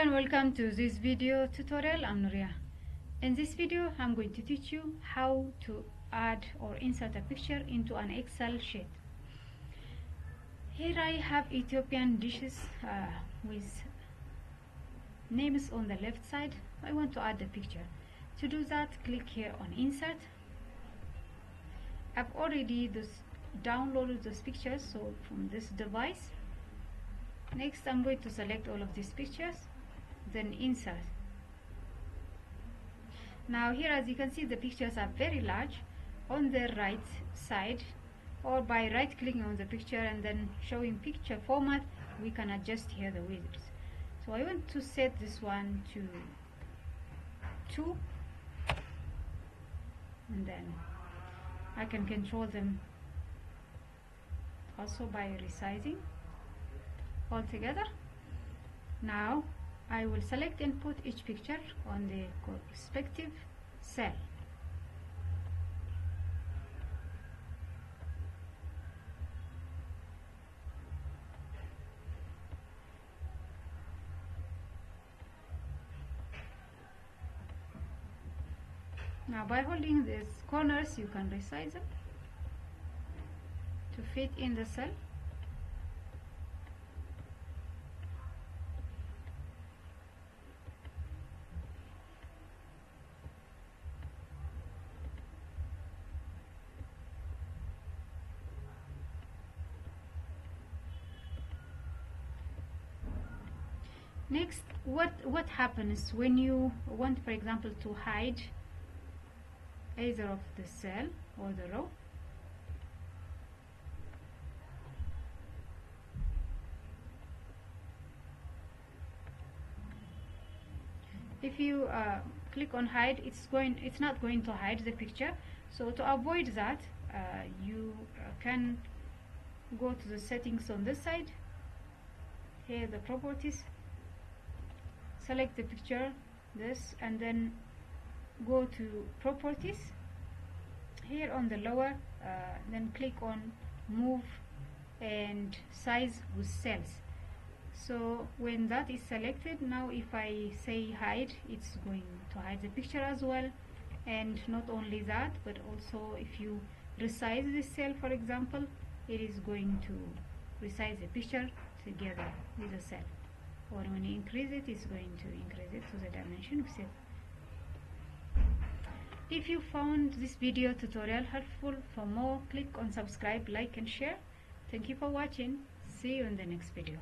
and welcome to this video tutorial. I'm Nuria. In this video I'm going to teach you how to add or insert a picture into an Excel sheet. Here I have Ethiopian dishes with names on the left side. I want to add the picture. To do that, click here on insert. I've already downloaded those pictures from this device. Next I'm going to select all of these pictures, then insert. Now here, as you can see, the pictures are very large. On the right side, or by right clicking on the picture and then showing picture format, we can adjust here the width. So I want to set this one to 2, and then I can control them also by resizing all together. Now I will select and put each picture on the respective cell. Now by holding these corners, you can resize them to fit in the cell. Next, what happens when you want, for example, to hide either of the cell or the row? If you click on hide, it's not going to hide the picture. So to avoid that, you can go to the settings on this side. Here, the properties. Select the picture, and then go to properties. Here on the lower, then click on move and size with cells. So when that is selected, now if I say hide, it's going to hide the picture as well. And not only that, but also if you resize this cell, for example, it is going to resize the picture together with the cell. Or when you increase it, it's going to increase it to the dimension of it. If you found this video tutorial helpful, for more, click on subscribe, like and share. Thank you for watching. See you in the next video.